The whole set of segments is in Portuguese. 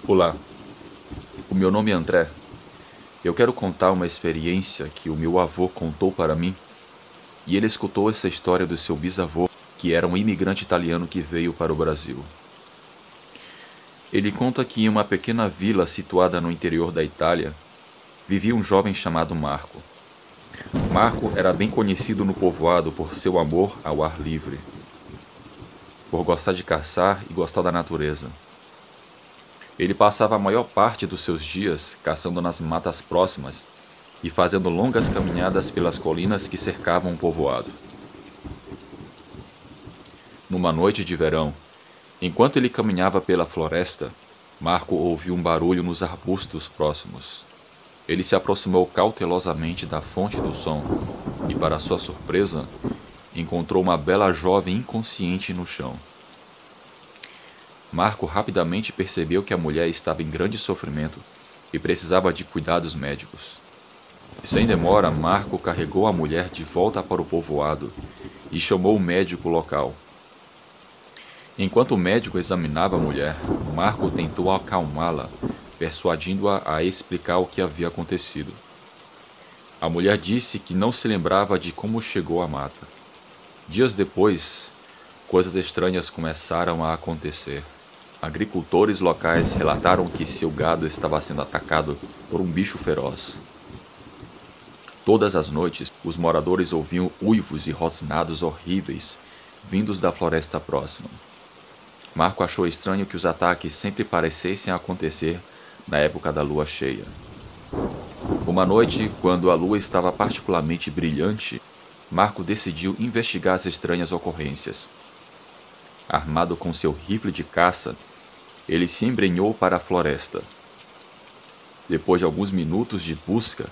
Olá, o meu nome é André. Eu quero contar uma experiência que o meu avô contou para mim, e ele escutou essa história do seu bisavô, que era um imigrante italiano que veio para o Brasil. Ele conta que em uma pequena vila situada no interior da Itália, vivia um jovem chamado Marco. Marco era bem conhecido no povoado por seu amor ao ar livre, por gostar de caçar e gostar da natureza. Ele passava a maior parte dos seus dias caçando nas matas próximas e fazendo longas caminhadas pelas colinas que cercavam o povoado. Numa noite de verão, enquanto ele caminhava pela floresta, Marco ouviu um barulho nos arbustos próximos. Ele se aproximou cautelosamente da fonte do som e, para sua surpresa, encontrou uma bela jovem inconsciente no chão. Marco rapidamente percebeu que a mulher estava em grande sofrimento e precisava de cuidados médicos. Sem demora, Marco carregou a mulher de volta para o povoado e chamou o médico local. Enquanto o médico examinava a mulher, Marco tentou acalmá-la, persuadindo-a a explicar o que havia acontecido. A mulher disse que não se lembrava de como chegou à mata. Dias depois, coisas estranhas começaram a acontecer. Agricultores locais relataram que seu gado estava sendo atacado por um bicho feroz. Todas as noites, os moradores ouviam uivos e rosnados horríveis vindos da floresta próxima. Marco achou estranho que os ataques sempre parecessem acontecer na época da lua cheia. Uma noite, quando a lua estava particularmente brilhante, Marco decidiu investigar as estranhas ocorrências. Armado com seu rifle de caça, ele se embrenhou para a floresta. Depois de alguns minutos de busca,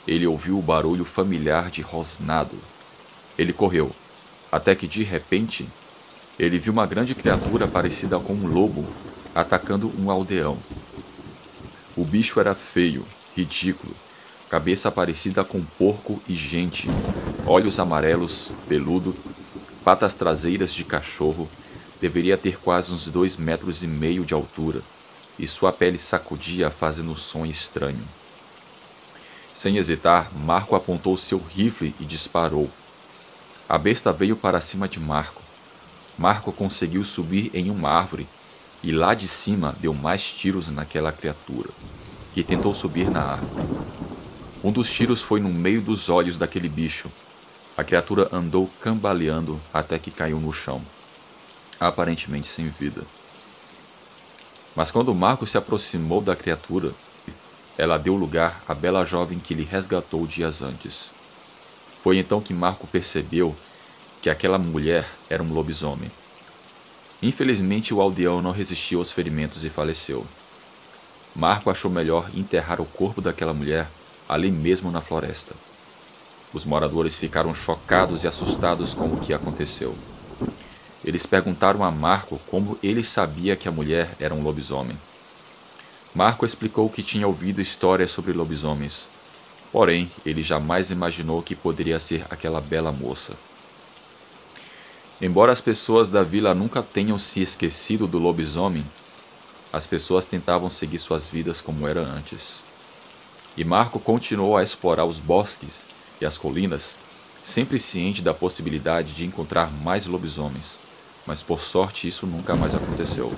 ele ouviu o barulho familiar de rosnado. Ele correu, até que de repente, ele viu uma grande criatura parecida com um lobo atacando um aldeão. O bicho era feio, ridículo, cabeça parecida com porco e gente, olhos amarelos, peludo, patas traseiras de cachorro, deveria ter quase uns 2,5 metros de altura, e sua pele sacudia fazendo um som estranho. Sem hesitar, Marco apontou seu rifle e disparou. A besta veio para cima de Marco. Marco conseguiu subir em uma árvore e lá de cima deu mais tiros naquela criatura, que tentou subir na árvore. Um dos tiros foi no meio dos olhos daquele bicho. A criatura andou cambaleando até que caiu no chão, aparentemente sem vida. Mas quando Marco se aproximou da criatura, ela deu lugar à bela jovem que lhe resgatou dias antes. Foi então que Marco percebeu que aquela mulher era um lobisomem. Infelizmente, o aldeão não resistiu aos ferimentos e faleceu. Marco achou melhor enterrar o corpo daquela mulher ali mesmo na floresta. Os moradores ficaram chocados e assustados com o que aconteceu. Eles perguntaram a Marco como ele sabia que a mulher era um lobisomem. Marco explicou que tinha ouvido histórias sobre lobisomens, porém ele jamais imaginou que poderia ser aquela bela moça. Embora as pessoas da vila nunca tenham se esquecido do lobisomem, as pessoas tentavam seguir suas vidas como era antes. E Marco continuou a explorar os bosques e as colinas, sempre ciente da possibilidade de encontrar mais lobisomens, mas por sorte isso nunca mais aconteceu.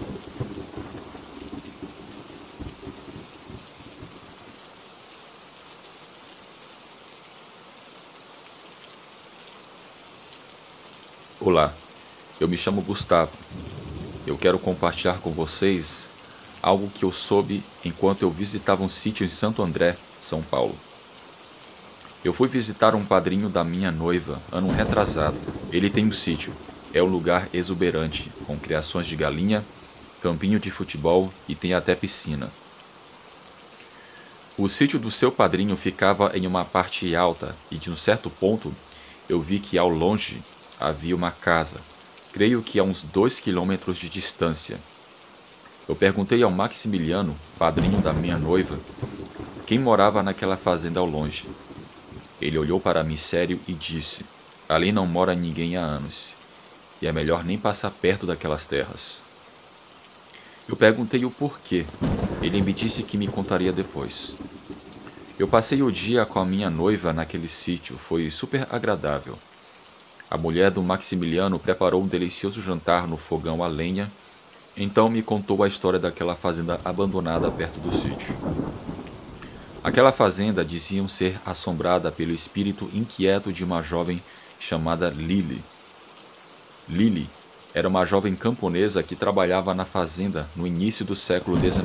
Olá, eu me chamo Gustavo. Eu quero compartilhar com vocês algo que eu soube enquanto eu visitava um sítio em Santo André, São Paulo. Eu fui visitar um padrinho da minha noiva, ano retrasado. Ele tem um sítio. É um lugar exuberante, com criações de galinha, campinho de futebol e tem até piscina. O sítio do seu padrinho ficava em uma parte alta e de um certo ponto eu vi que ao longe havia uma casa, creio que a uns 2 quilômetros de distância. Eu perguntei ao Maximiliano, padrinho da minha noiva, quem morava naquela fazenda ao longe. Ele olhou para mim sério e disse: ali não mora ninguém há anos, e é melhor nem passar perto daquelas terras. Eu perguntei o porquê. Ele me disse que me contaria depois. Eu passei o dia com a minha noiva naquele sítio, foi super agradável. A mulher do Maximiliano preparou um delicioso jantar no fogão a lenha, então me contou a história daquela fazenda abandonada perto do sítio. Aquela fazenda diziam ser assombrada pelo espírito inquieto de uma jovem chamada Lily. Lily era uma jovem camponesa que trabalhava na fazenda no início do século XIX.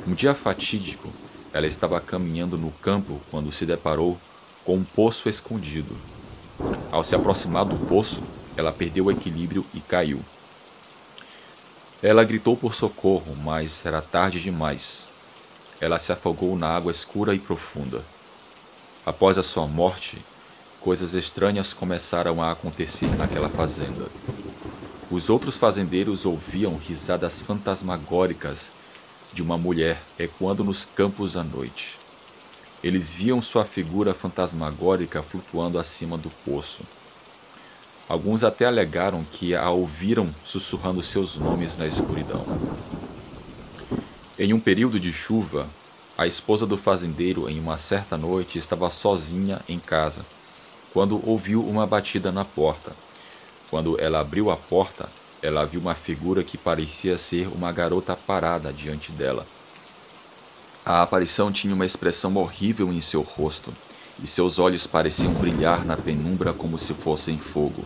Um dia fatídico, ela estava caminhando no campo quando se deparou com um poço escondido. Ao se aproximar do poço, ela perdeu o equilíbrio e caiu. Ela gritou por socorro, mas era tarde demais. Ela se afogou na água escura e profunda. Após a sua morte, coisas estranhas começaram a acontecer naquela fazenda. Os outros fazendeiros ouviam risadas fantasmagóricas de uma mulher ecoando nos campos à noite. Eles viam sua figura fantasmagórica flutuando acima do poço. Alguns até alegaram que a ouviram sussurrando seus nomes na escuridão. Em um período de chuva, a esposa do fazendeiro, em uma certa noite, estava sozinha em casa, quando ouviu uma batida na porta. Quando ela abriu a porta, ela viu uma figura que parecia ser uma garota parada diante dela. A aparição tinha uma expressão horrível em seu rosto, e seus olhos pareciam brilhar na penumbra como se fossem fogo.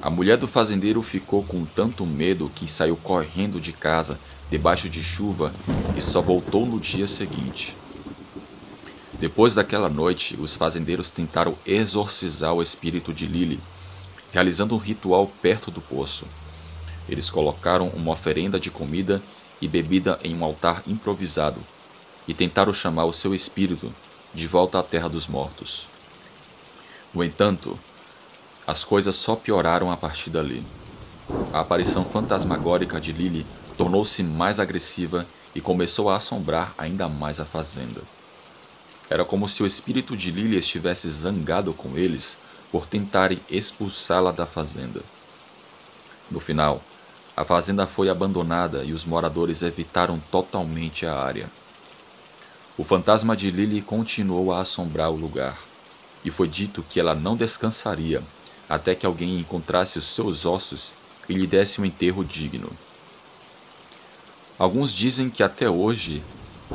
A mulher do fazendeiro ficou com tanto medo que saiu correndo de casa, debaixo de chuva, e só voltou no dia seguinte. Depois daquela noite, os fazendeiros tentaram exorcizar o espírito de Lily, realizando um ritual perto do poço. Eles colocaram uma oferenda de comida e bebida em um altar improvisado, e tentaram chamar o seu espírito de volta à terra dos mortos. No entanto, as coisas só pioraram a partir dali. A aparição fantasmagórica de Lily tornou-se mais agressiva e começou a assombrar ainda mais a fazenda. Era como se o espírito de Lily estivesse zangado com eles por tentarem expulsá-la da fazenda. No final, a fazenda foi abandonada e os moradores evitaram totalmente a área. O fantasma de Lily continuou a assombrar o lugar, e foi dito que ela não descansaria até que alguém encontrasse os seus ossos e lhe desse um enterro digno. Alguns dizem que até hoje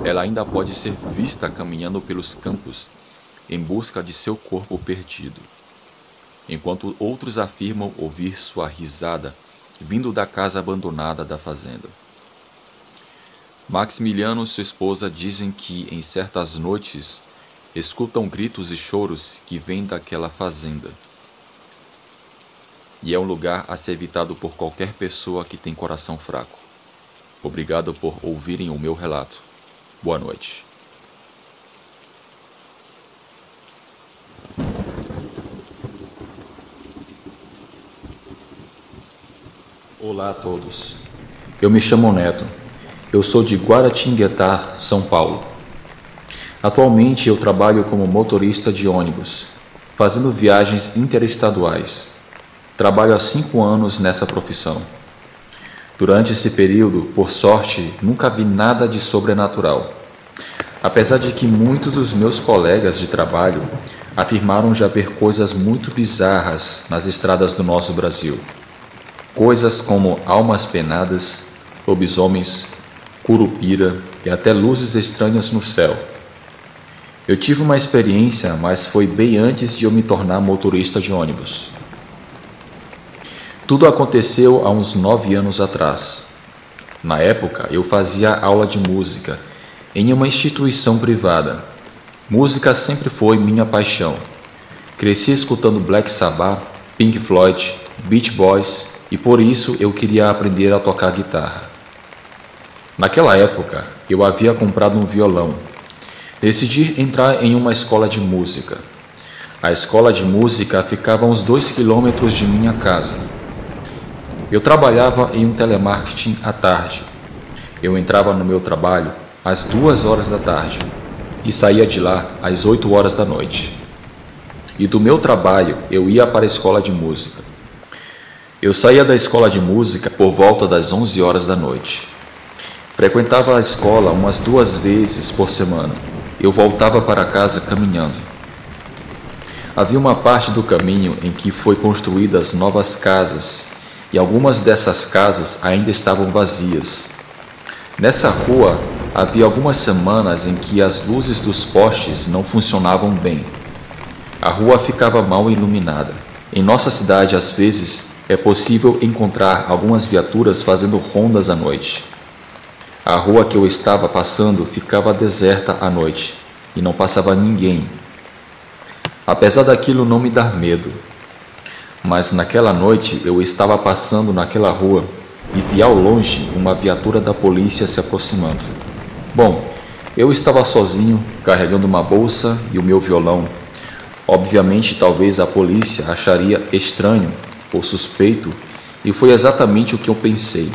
ela ainda pode ser vista caminhando pelos campos em busca de seu corpo perdido, enquanto outros afirmam ouvir sua risada vindo da casa abandonada da fazenda. Maximiliano e sua esposa dizem que, em certas noites, escutam gritos e choros que vêm daquela fazenda. E é um lugar a ser evitado por qualquer pessoa que tem coração fraco. Obrigado por ouvirem o meu relato. Boa noite. Olá a todos. Eu me chamo Neto. Eu sou de Guaratinguetá, São Paulo. Atualmente eu trabalho como motorista de ônibus, fazendo viagens interestaduais. Trabalho há 5 anos nessa profissão. Durante esse período, por sorte, nunca vi nada de sobrenatural. Apesar de que muitos dos meus colegas de trabalho afirmaram já ver coisas muito bizarras nas estradas do nosso Brasil. Coisas como almas penadas, lobisomens, curupira e até luzes estranhas no céu. Eu tive uma experiência, mas foi bem antes de eu me tornar motorista de ônibus. Tudo aconteceu há uns 9 anos atrás. Na época, eu fazia aula de música em uma instituição privada. Música sempre foi minha paixão. Cresci escutando Black Sabbath, Pink Floyd, Beach Boys e por isso eu queria aprender a tocar guitarra. Naquela época, eu havia comprado um violão. Decidi entrar em uma escola de música. A escola de música ficava a uns 2 quilômetros de minha casa. Eu trabalhava em um telemarketing à tarde. Eu entrava no meu trabalho às 2 horas da tarde e saía de lá às 8 horas da noite. E do meu trabalho eu ia para a escola de música. Eu saía da escola de música por volta das 11 horas da noite. Frequentava a escola umas 2 vezes por semana. Eu voltava para casa caminhando. Havia uma parte do caminho em que foi construídas novas casas, e algumas dessas casas ainda estavam vazias. Nessa rua havia algumas semanas em que as luzes dos postes não funcionavam bem. A rua ficava mal iluminada. Em nossa cidade, às vezes, é possível encontrar algumas viaturas fazendo rondas à noite. A rua que eu estava passando ficava deserta à noite e não passava ninguém. Apesar daquilo não me dar medo, mas naquela noite eu estava passando naquela rua e vi ao longe uma viatura da polícia se aproximando. Bom, eu estava sozinho, carregando uma bolsa e o meu violão. Obviamente, talvez a polícia acharia estranho ou suspeito, e foi exatamente o que eu pensei.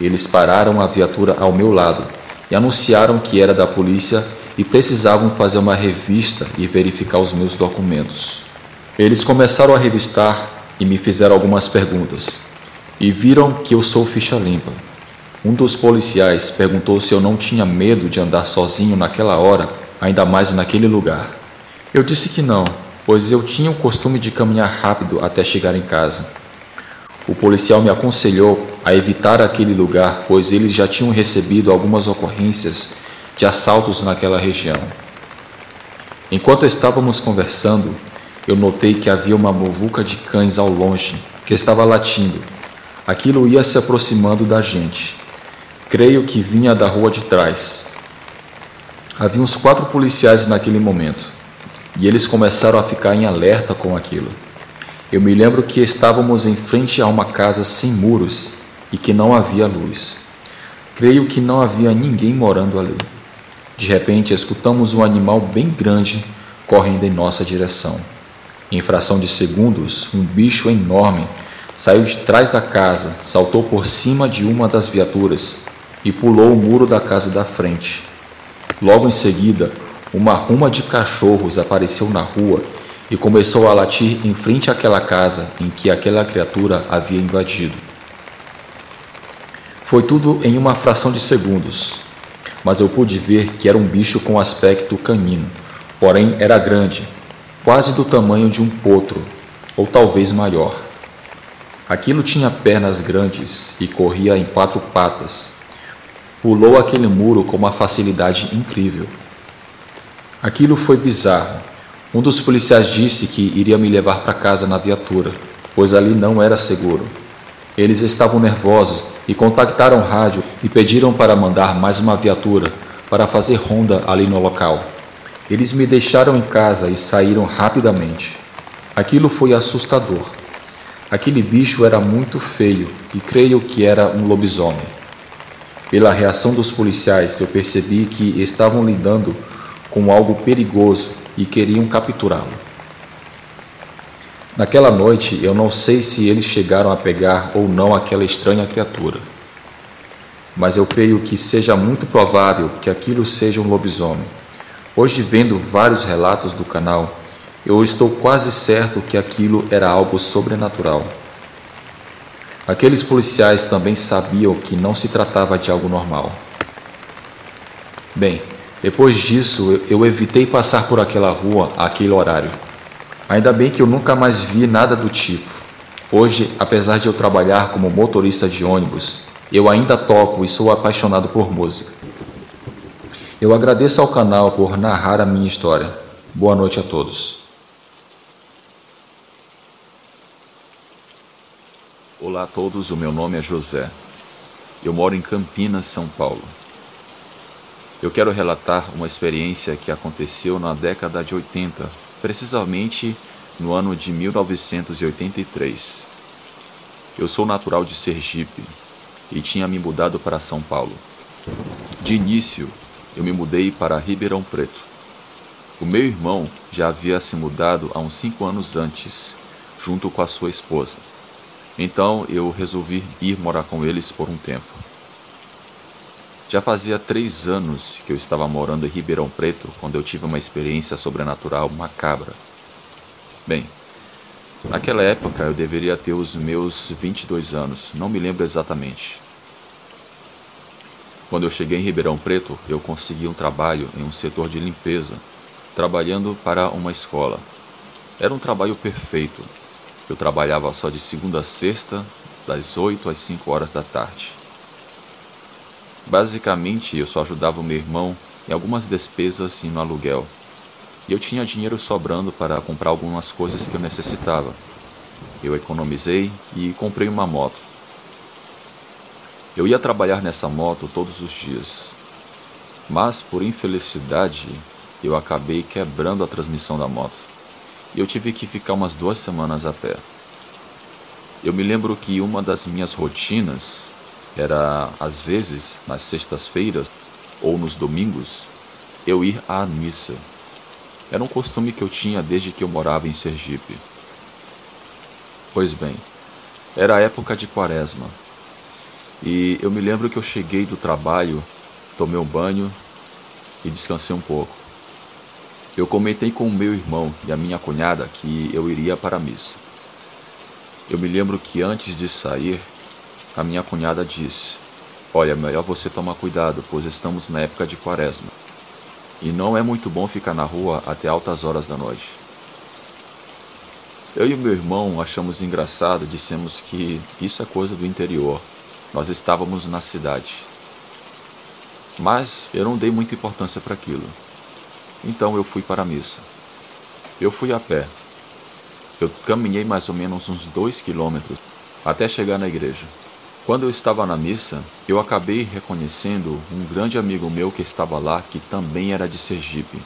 Eles pararam a viatura ao meu lado e anunciaram que era da polícia e precisavam fazer uma revista e verificar os meus documentos. Eles começaram a revistar e me fizeram algumas perguntas, e viram que eu sou ficha limpa. Um dos policiais perguntou se eu não tinha medo de andar sozinho naquela hora, ainda mais naquele lugar. Eu disse que não, pois eu tinha o costume de caminhar rápido até chegar em casa. O policial me aconselhou a evitar aquele lugar, pois eles já tinham recebido algumas ocorrências de assaltos naquela região. Enquanto estávamos conversando, eu notei que havia uma muvuca de cães ao longe, que estava latindo. Aquilo ia se aproximando da gente. Creio que vinha da rua de trás. Havia uns 4 policiais naquele momento, e eles começaram a ficar em alerta com aquilo. Eu me lembro que estávamos em frente a uma casa sem muros e que não havia luz. Creio que não havia ninguém morando ali. De repente, escutamos um animal bem grande correndo em nossa direção. Em fração de segundos, um bicho enorme saiu de trás da casa, saltou por cima de uma das viaturas e pulou o muro da casa da frente. Logo em seguida, uma ruma de cachorros apareceu na rua e começou a latir em frente àquela casa em que aquela criatura havia invadido. Foi tudo em uma fração de segundos, mas eu pude ver que era um bicho com aspecto canino, porém era grande, quase do tamanho de um potro, ou talvez maior. Aquilo tinha pernas grandes e corria em 4 patas. Pulou aquele muro com uma facilidade incrível. Aquilo foi bizarro. Um dos policiais disse que iria me levar para casa na viatura, pois ali não era seguro. Eles estavam nervosos e contactaram o rádio e pediram para mandar mais uma viatura para fazer ronda ali no local. Eles me deixaram em casa e saíram rapidamente. Aquilo foi assustador. Aquele bicho era muito feio e creio que era um lobisomem. Pela reação dos policiais, eu percebi que estavam lidando com algo perigoso e queriam capturá-lo. Naquela noite, eu não sei se eles chegaram a pegar ou não aquela estranha criatura, mas eu creio que seja muito provável que aquilo seja um lobisomem. Hoje, vendo vários relatos do canal, eu estou quase certo que aquilo era algo sobrenatural. Aqueles policiais também sabiam que não se tratava de algo normal. Bem, depois disso, eu evitei passar por aquela rua àquele horário. Ainda bem que eu nunca mais vi nada do tipo. Hoje, apesar de eu trabalhar como motorista de ônibus, eu ainda toco e sou apaixonado por música. Eu agradeço ao canal por narrar a minha história. Boa noite a todos. Olá a todos, o meu nome é José. Eu moro em Campinas, São Paulo. Eu quero relatar uma experiência que aconteceu na década de 80, precisamente no ano de 1983. Eu sou natural de Sergipe e tinha me mudado para São Paulo. De início, eu me mudei para Ribeirão Preto. O meu irmão já havia se mudado há uns 5 anos antes, junto com a sua esposa. Então eu resolvi ir morar com eles por um tempo. Já fazia 3 anos que eu estava morando em Ribeirão Preto quando eu tive uma experiência sobrenatural macabra. Bem, naquela época eu deveria ter os meus 22 anos, não me lembro exatamente. Quando eu cheguei em Ribeirão Preto, eu consegui um trabalho em um setor de limpeza, trabalhando para uma escola. Era um trabalho perfeito. Eu trabalhava só de segunda a sexta, das 8 às 5 horas da tarde. Basicamente, eu só ajudava o meu irmão em algumas despesas e no aluguel. E eu tinha dinheiro sobrando para comprar algumas coisas que eu necessitava. Eu economizei e comprei uma moto. Eu ia trabalhar nessa moto todos os dias. Mas, por infelicidade, eu acabei quebrando a transmissão da moto. E eu tive que ficar umas 2 semanas a pé. Eu me lembro que uma das minhas rotinas era, às vezes, nas sextas-feiras ou nos domingos, eu ir à missa. Era um costume que eu tinha desde que eu morava em Sergipe. Pois bem, era a época de Quaresma. E eu me lembro que eu cheguei do trabalho, tomei um banho e descansei um pouco. Eu comentei com o meu irmão e a minha cunhada que eu iria para a missa. Eu me lembro que antes de sair, a minha cunhada disse: "Olha, é melhor você tomar cuidado, pois estamos na época de Quaresma. E não é muito bom ficar na rua até altas horas da noite." Eu e o meu irmão achamos engraçado, dissemos que isso é coisa do interior. Nós estávamos na cidade. Mas eu não dei muita importância para aquilo. Então eu fui para a missa. Eu fui a pé. Eu caminhei mais ou menos uns 2 quilômetros até chegar na igreja. Quando eu estava na missa, eu acabei reconhecendo um grande amigo meu que estava lá, que também era de Sergipe.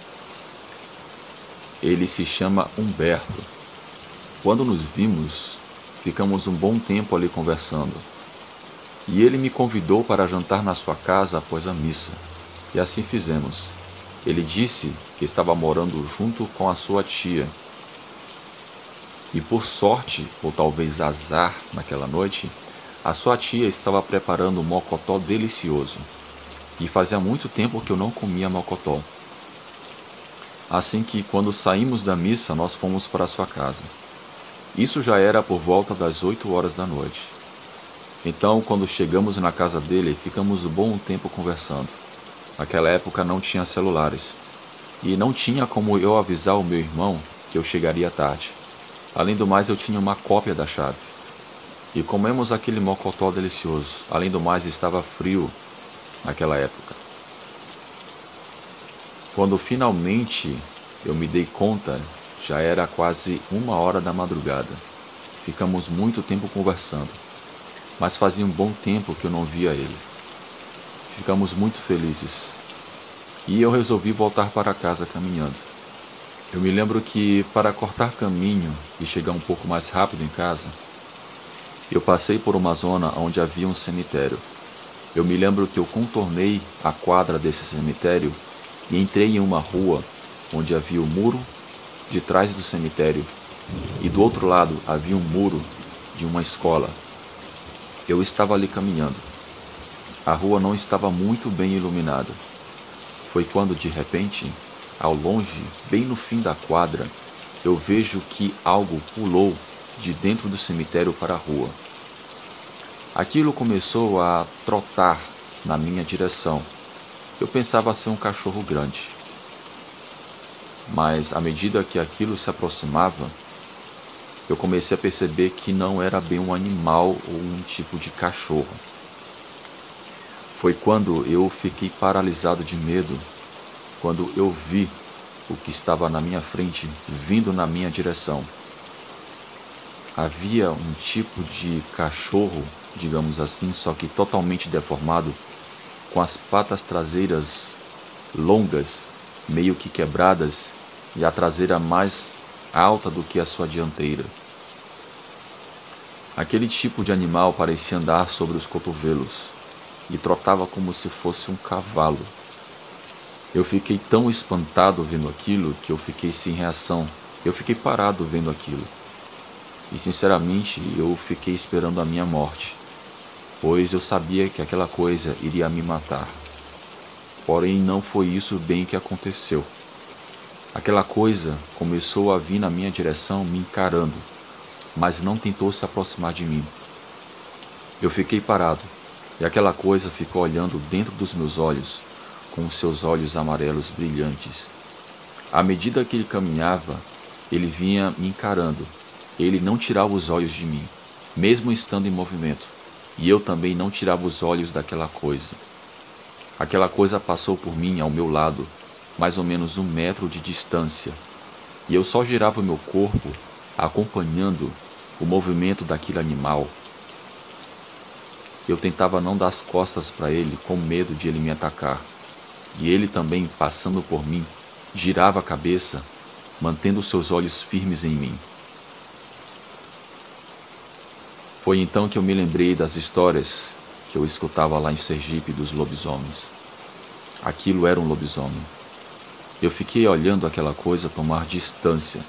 Ele se chama Humberto. Quando nos vimos, ficamos um bom tempo ali conversando. E ele me convidou para jantar na sua casa após a missa. E assim fizemos. Ele disse que estava morando junto com a sua tia. E por sorte, ou talvez azar, naquela noite, a sua tia estava preparando um mocotó delicioso. E fazia muito tempo que eu não comia mocotó. Assim que, quando saímos da missa, nós fomos para a sua casa. Isso já era por volta das 8 horas da noite. Então, quando chegamos na casa dele, ficamos um bom tempo conversando. Naquela época não tinha celulares. E não tinha como eu avisar o meu irmão que eu chegaria tarde. Além do mais, eu tinha uma cópia da chave. E comemos aquele mocotó delicioso. Além do mais, estava frio naquela época. Quando finalmente eu me dei conta, já era quase 1 hora da madrugada. Ficamos muito tempo conversando. Mas fazia um bom tempo que eu não via ele. Ficamos muito felizes. E eu resolvi voltar para casa caminhando. Eu me lembro que, para cortar caminho e chegar um pouco mais rápido em casa, eu passei por uma zona onde havia um cemitério. Eu me lembro que eu contornei a quadra desse cemitério e entrei em uma rua onde havia o muro de trás do cemitério e do outro lado havia um muro de uma escola. Eu estava ali caminhando. A rua não estava muito bem iluminada. Foi quando, de repente, ao longe, bem no fim da quadra, eu vejo que algo pulou de dentro do cemitério para a rua. Aquilo começou a trotar na minha direção. Eu pensava ser um cachorro grande. Mas, à medida que aquilo se aproximava, eu comecei a perceber que não era bem um animal ou um tipo de cachorro. Foi quando eu fiquei paralisado de medo, quando eu vi o que estava na minha frente vindo na minha direção. Havia um tipo de cachorro, digamos assim, só que totalmente deformado, com as patas traseiras longas, meio que quebradas, e a traseira mais alta do que a sua dianteira. Aquele tipo de animal parecia andar sobre os cotovelos e trotava como se fosse um cavalo. Eu fiquei tão espantado vendo aquilo que eu fiquei sem reação. Eu fiquei parado vendo aquilo. E sinceramente eu fiquei esperando a minha morte, pois eu sabia que aquela coisa iria me matar. Porém não foi isso bem que aconteceu. Aquela coisa começou a vir na minha direção me encarando, mas não tentou se aproximar de mim. Eu fiquei parado, E aquela coisa ficou olhando dentro dos meus olhos, com os seus olhos amarelos brilhantes. À medida que ele caminhava, ele vinha me encarando. Ele não tirava os olhos de mim, mesmo estando em movimento. E eu também não tirava os olhos daquela coisa. Aquela coisa passou por mim ao meu lado, mais ou menos 1 metro de distância. E eu só girava o meu corpo, acompanhando o movimento daquele animal. Eu tentava não dar as costas para ele, com medo de ele me atacar. E ele também, passando por mim, girava a cabeça, mantendo seus olhos firmes em mim. Foi então que eu me lembrei das histórias que eu escutava lá em Sergipe dos lobisomens. Aquilo era um lobisomem. Eu fiquei olhando aquela coisa tomar distância,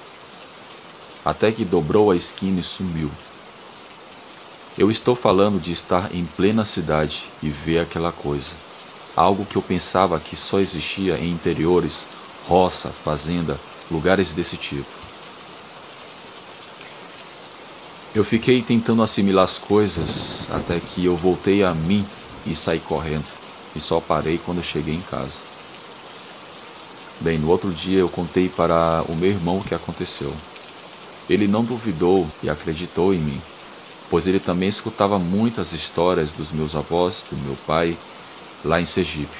até que dobrou a esquina e sumiu. Eu estou falando de estar em plena cidade e ver aquela coisa. Algo que eu pensava que só existia em interiores, roça, fazenda, lugares desse tipo. Eu fiquei tentando assimilar as coisas até que eu voltei a mim e saí correndo. E só parei quando cheguei em casa. Bem, no outro dia eu contei para o meu irmão o que aconteceu. Ele não duvidou e acreditou em mim, pois ele também escutava muitas histórias dos meus avós, do meu pai, lá em Sergipe.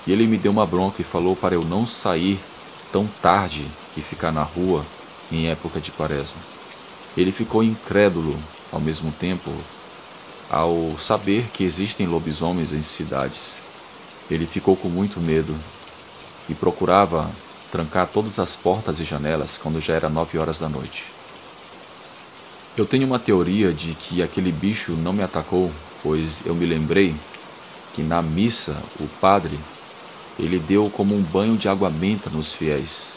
E ele me deu uma bronca e falou para eu não sair tão tarde e ficar na rua em época de quaresma. Ele ficou incrédulo ao mesmo tempo ao saber que existem lobisomens em cidades. Ele ficou com muito medo e procurava trancar todas as portas e janelas quando já era 9 horas da noite. Eu tenho uma teoria de que aquele bicho não me atacou, pois eu me lembrei que na missa o padre ele deu como um banho de água benta nos fiéis.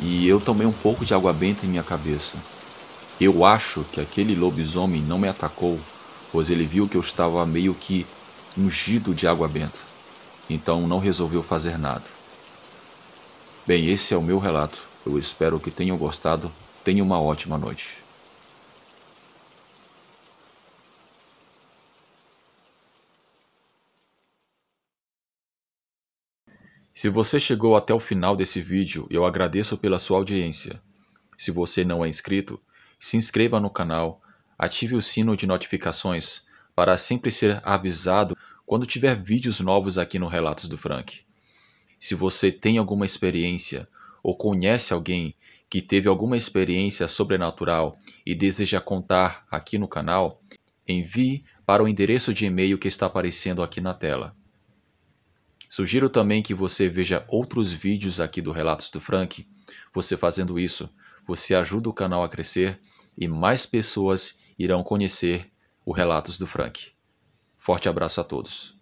E eu tomei um pouco de água benta em minha cabeça. Eu acho que aquele lobisomem não me atacou, pois ele viu que eu estava meio que ungido de água benta. Então não resolveu fazer nada. Bem, esse é o meu relato. Eu espero que tenham gostado. Tenham uma ótima noite. Se você chegou até o final desse vídeo, eu agradeço pela sua audiência. Se você não é inscrito, se inscreva no canal, ative o sino de notificações para sempre ser avisado quando tiver vídeos novos aqui no Relatos do Frank. Se você tem alguma experiência ou conhece alguém que teve alguma experiência sobrenatural e deseja contar aqui no canal, envie para o endereço de e-mail que está aparecendo aqui na tela. Sugiro também que você veja outros vídeos aqui do Relatos do Frank. Você fazendo isso, você ajuda o canal a crescer e mais pessoas irão conhecer o Relatos do Frank. Forte abraço a todos.